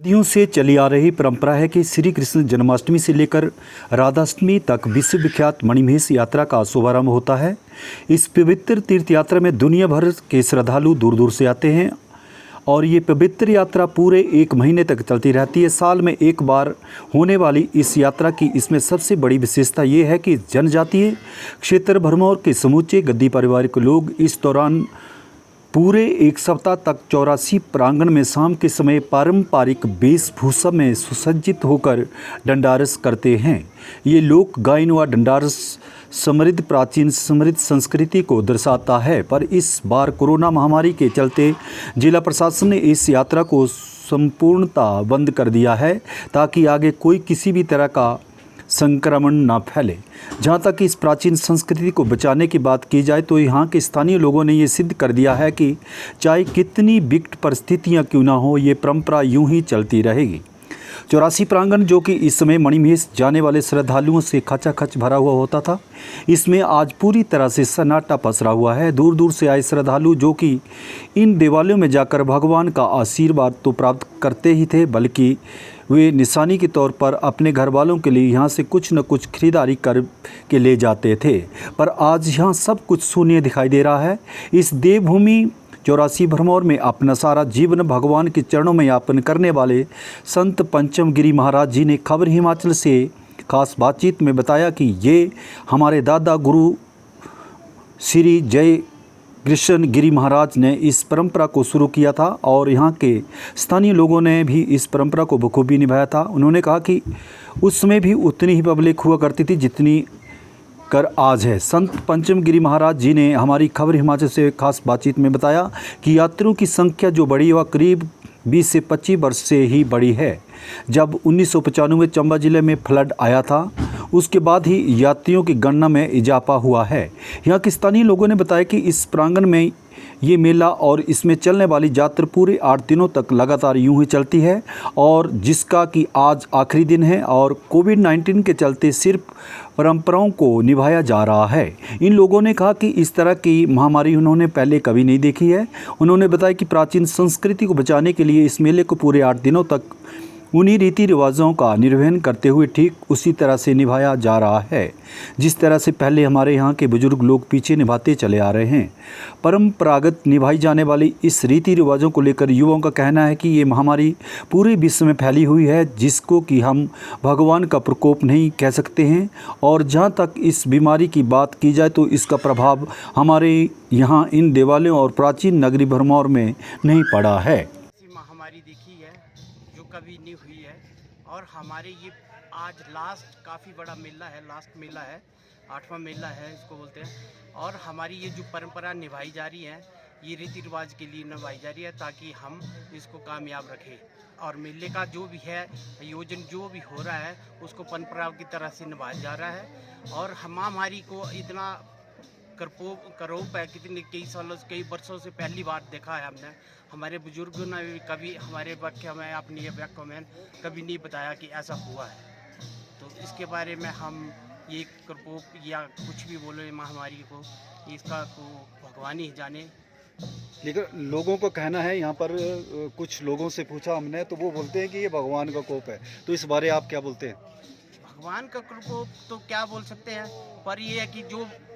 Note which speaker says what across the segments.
Speaker 1: सदियों से चली आ रही परंपरा है कि श्री कृष्ण जन्माष्टमी से लेकर राधाष्टमी तक विश्वविख्यात मणिमहेश यात्रा का शुभारंभ होता है। इस पवित्र तीर्थ यात्रा में दुनिया भर के श्रद्धालु दूर दूर से आते हैं और ये पवित्र यात्रा पूरे 1 महीने तक चलती रहती है। साल में एक बार होने वाली इस यात्रा की इसमें सबसे बड़ी विशेषता ये है कि जनजातीय क्षेत्र भरमौर के समूचे गद्दी परिवार के लोग इस दौरान पूरे 1 सप्ताह तक 84 प्रांगण में शाम के समय पारंपरिक वेशभूषा में सुसज्जित होकर डंडारस करते हैं। ये लोक गायन व डंडारस प्राचीन समृद्ध संस्कृति को दर्शाता है, पर इस बार कोरोना महामारी के चलते जिला प्रशासन ने इस यात्रा को संपूर्णतः बंद कर दिया है ताकि आगे कोई किसी भी तरह का संक्रमण न फैले। जहाँ तक इस प्राचीन संस्कृति को बचाने की बात की जाए तो यहाँ के स्थानीय लोगों ने ये सिद्ध कर दिया है कि चाहे कितनी विकट परिस्थितियाँ क्यों ना हो, ये परंपरा यूं ही चलती रहेगी। 84 प्रांगण जो कि इस समय मणिमहेश जाने वाले श्रद्धालुओं से खचाखच भरा हुआ होता था, इसमें आज पूरी तरह से सन्नाटा पसरा हुआ है। दूर दूर से आए श्रद्धालु जो कि इन देवालयों में जाकर भगवान का आशीर्वाद तो प्राप्त करते ही थे, बल्कि वे निशानी के तौर पर अपने घर वालों के लिए यहाँ से कुछ न कुछ खरीदारी कर के ले जाते थे। पर आज यहाँ सब कुछ शून्य दिखाई दे रहा है। इस देवभूमि 84 भरमौर में अपना सारा जीवन भगवान के चरणों में यापन करने वाले संत पंचम गिरी महाराज जी ने खबर हिमाचल से खास बातचीत में बताया कि ये हमारे दादा गुरु श्री जय कृष्ण गिरी महाराज ने इस परंपरा को शुरू किया था और यहाँ के स्थानीय लोगों ने भी इस परंपरा को बखूबी निभाया था। उन्होंने कहा कि उस समय भी उतनी ही पब्लिक हुआ करती थी जितनी कर आज है। संत पंचम गिरी महाराज जी ने हमारी खबर हिमाचल से खास बातचीत में बताया कि यात्रियों की संख्या जो बढ़ी वह करीब 20 से 25 वर्ष से ही बढ़ी है। जब 1995 में चंबा जिले में फ्लड आया था, उसके बाद ही यात्रियों की गणना में इजाफा हुआ है। यहाँ के स्थानीय लोगों ने बताया कि इस प्रांगण में ये मेला और इसमें चलने वाली यात्रा पूरे 8 दिनों तक लगातार यूं ही चलती है और जिसका कि आज आखिरी दिन है और कोविड-19 के चलते सिर्फ परंपराओं को निभाया जा रहा है। इन लोगों ने कहा कि इस तरह की महामारी उन्होंने पहले कभी नहीं देखी है। उन्होंने बताया कि प्राचीन संस्कृति को बचाने के लिए इस मेले को पूरे 8 दिनों तक उन्हीं रीति रिवाजों का निर्वहन करते हुए ठीक उसी तरह से निभाया जा रहा है जिस तरह से पहले हमारे यहाँ के बुजुर्ग लोग पीछे निभाते चले आ रहे हैं। परंपरागत निभाई जाने वाली इस रीति रिवाजों को लेकर युवाओं का कहना है कि ये महामारी पूरे विश्व में फैली हुई है जिसको कि हम भगवान का प्रकोप नहीं कह सकते हैं और जहाँ तक इस बीमारी की बात की जाए तो इसका प्रभाव हमारे यहाँ इन देवालयों और प्राचीन नगरी भरमौर में नहीं पड़ा है।
Speaker 2: महामारी देखी है जो कभी नहीं हुई है और हमारे ये आज लास्ट काफ़ी बड़ा मेला है, लास्ट मेला है, 8वां मेला है इसको बोलते हैं। और हमारी ये जो परंपरा निभाई जा रही है ये रीति रिवाज के लिए निभाई जा रही है ताकि हम इसको कामयाब रखें और मेले का जो भी है आयोजन जो भी हो रहा है उसको परंपरा की तरह से निभाया जा रहा है। और महामारी को इतना करोप है, कितने कई सालों से कई वर्षों से पहली बार देखा है हमने। हमारे बुजुर्गों ने भी कभी हमारे व्याख्या में अपनी व्याख्या में कभी नहीं बताया कि ऐसा हुआ है। तो इसके बारे में हम ये प्रकोप या कुछ भी बोले महामारी को इसका को भगवान ही जाने।
Speaker 1: लेकिन लोगों को कहना है, यहाँ पर कुछ लोगों से पूछा हमने तो वो बोलते हैं कि ये भगवान का कोप है, तो इस बारे आप क्या बोलते हैं?
Speaker 2: भगवान का कोप तो क्या बोल सकते हैं, पर ये है कि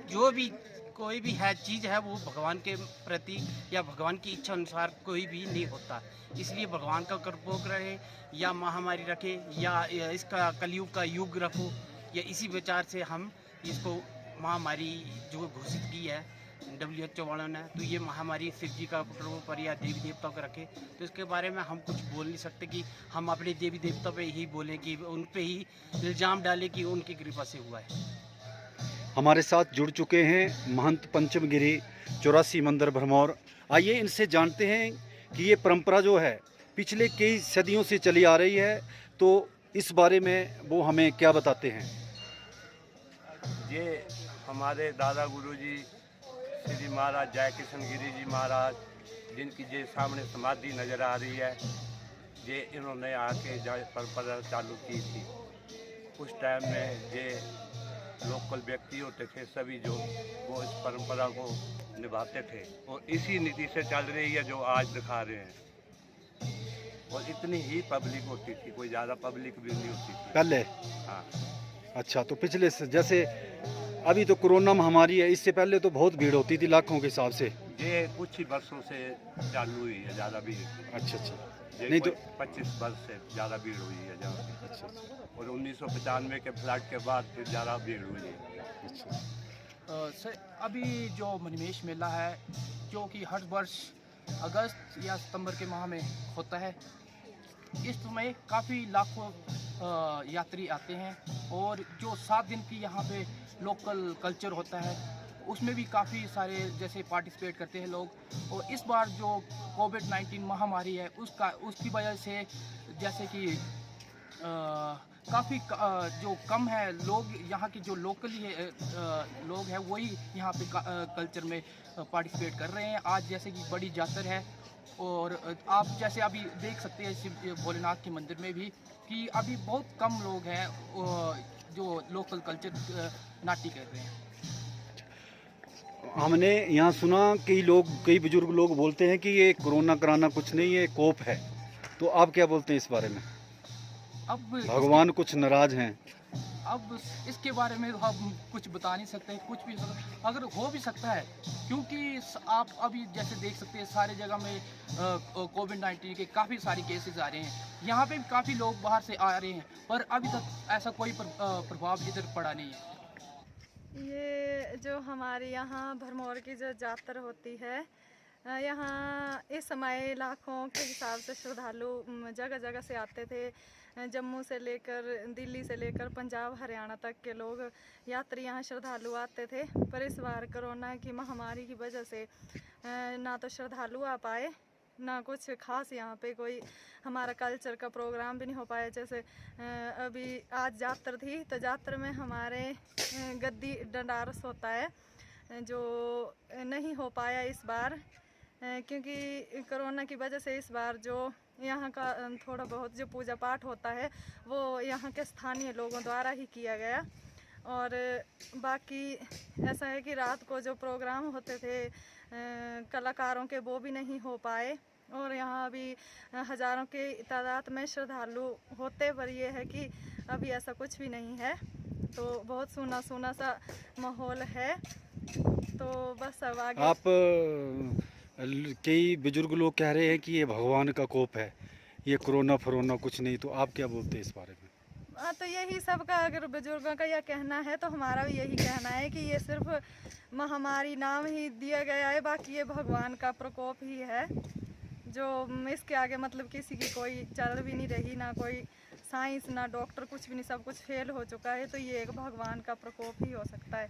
Speaker 2: जो भी कोई भी है चीज़ है वो भगवान के प्रति या भगवान की इच्छा अनुसार कोई भी नहीं होता। इसलिए भगवान का प्रकोप रहे या महामारी रखे या इसका कलयुग का युग रखो या इसी विचार से हम इसको महामारी जो घोषित की है WHO वालों ने, तो ये महामारी शिव जी का प्रकोप पर या देवी देवताओं को रखे। तो इसके बारे में हम कुछ बोल नहीं सकते कि हम अपने देवी देवताओं पे ही बोलें कि उन पे ही इल्ज़ाम डालें कि उनकी कृपा से हुआ है।
Speaker 1: हमारे साथ जुड़ चुके हैं महंत पंचम गिरी 84 मंदिर भरमौर। आइए इनसे जानते हैं कि ये परंपरा जो है पिछले कई सदियों से चली आ रही है, तो इस बारे में वो हमें क्या बताते हैं।
Speaker 3: ये हमारे दादा गुरु जी श्री महाराज जय कृष्ण गिरी जी महाराज, जिनकी ये सामने समाधि नज़र आ रही है, ये इन्होंने आके परंपरा चालू की थी। उस टाइम में ये लोकल व्यक्ति होते थे सभी जो वो इस परंपरा को निभाते थे और इसी नीति से चल रही है जो आज दिखा रहे हैं। और इतनी ही पब्लिक होती थी, कोई ज़्यादा पब्लिक भी नहीं होती थी।
Speaker 1: पहले?
Speaker 3: हाँ,
Speaker 1: अच्छा, तो पिछले से जैसे अभी तो कोरोना महामारी है, इससे पहले तो बहुत भीड़ होती थी लाखों के हिसाब से।
Speaker 3: ये कुछ ही वर्षों से चालू हुई है ज़्यादा भीड़।
Speaker 1: अच्छा अच्छा।
Speaker 3: ये
Speaker 1: नहीं
Speaker 3: कोई
Speaker 1: तो
Speaker 3: 25 वर्ष से ज़्यादा भीड़ हुई है जहाँ पे।
Speaker 1: अच्छा अच्छा
Speaker 3: और 1995 के फ्लड के बाद फिर ज़्यादा भीड़ हुई है।
Speaker 1: अच्छा।
Speaker 4: सर अभी जो मणिमहेश मेला है जो कि हर वर्ष अगस्त या सितंबर के माह में होता है, इस समय काफ़ी लाखों यात्री आते हैं और जो 7 दिन की यहाँ पे लोकल कल्चर होता है उसमें भी काफ़ी सारे जैसे पार्टिसिपेट करते हैं लोग। और इस बार जो कोविड-19 महामारी है उसकी वजह से जैसे कि काफ़ी जो कम है लोग, यहाँ के जो लोकली लोग हैं वही यहाँ पे कल्चर में पार्टिसिपेट कर रहे हैं। आज जैसे कि बड़ी जातर है और आप जैसे अभी देख सकते हैं शिव भोलेनाथ के मंदिर में भी कि अभी बहुत कम लोग हैं जो लोकल कल्चर नाटी कर रहे हैं।
Speaker 1: हमने यहाँ सुना कई बुजुर्ग लोग बोलते हैं कि ये कोरोना कराना कुछ नहीं है, कोप है। तो आप क्या बोलते हैं इस बारे में?
Speaker 4: अब
Speaker 1: भगवान कुछ नाराज हैं?
Speaker 4: अब इसके बारे में हम कुछ बता नहीं सकते, कुछ भी अगर हो भी सकता है क्योंकि आप अभी जैसे देख सकते हैं सारे जगह में कोविड-19 के काफ़ी सारे केसेस आ रहे हैं। यहाँ पे भी काफ़ी लोग बाहर से आ रहे हैं पर अभी तक ऐसा कोई प्रभाव इधर पड़ा नहीं है।
Speaker 5: ये जो हमारे यहाँ भरमौर की जो जातर होती है, यहाँ इस समय लाखों के हिसाब से श्रद्धालु जगह जगह से आते थे। जम्मू से लेकर दिल्ली से लेकर पंजाब हरियाणा तक के लोग यात्री यहाँ श्रद्धालु आते थे। पर इस बार कोरोना की महामारी की वजह से ना तो श्रद्धालु आ पाए, ना कुछ खास यहाँ पे कोई हमारा कल्चर का प्रोग्राम भी नहीं हो पाया। जैसे अभी आज जातर थी तो जातर में हमारे गद्दी डंडारस होता है जो नहीं हो पाया इस बार क्योंकि कोरोना की वजह से। इस बार जो यहाँ का थोड़ा बहुत जो पूजा पाठ होता है वो यहाँ के स्थानीय लोगों द्वारा ही किया गया। और बाकी ऐसा है कि रात को जो प्रोग्राम होते थे कलाकारों के वो भी नहीं हो पाए। और यहाँ अभी हज़ारों के तादाद में श्रद्धालु होते पर ये है कि अभी ऐसा कुछ भी नहीं है, तो बहुत सूना सूना सा माहौल है। तो बस अब आगे
Speaker 1: आप कई बुजुर्ग लोग कह रहे हैं कि ये भगवान का कोप है, ये कोरोना फरोना कुछ नहीं, तो आप क्या बोलते हैं इस बारे में?
Speaker 5: तो यही सबका अगर बुजुर्गों का यह कहना है तो हमारा भी यही कहना है कि ये सिर्फ महामारी नाम ही दिया गया है, बाकी ये भगवान का प्रकोप ही है जो इसके आगे मतलब किसी की कोई चल भी नहीं रही, ना कोई साइंस ना डॉक्टर, कुछ भी नहीं, सब कुछ फेल हो चुका है। तो ये एक भगवान का प्रकोप ही हो सकता है।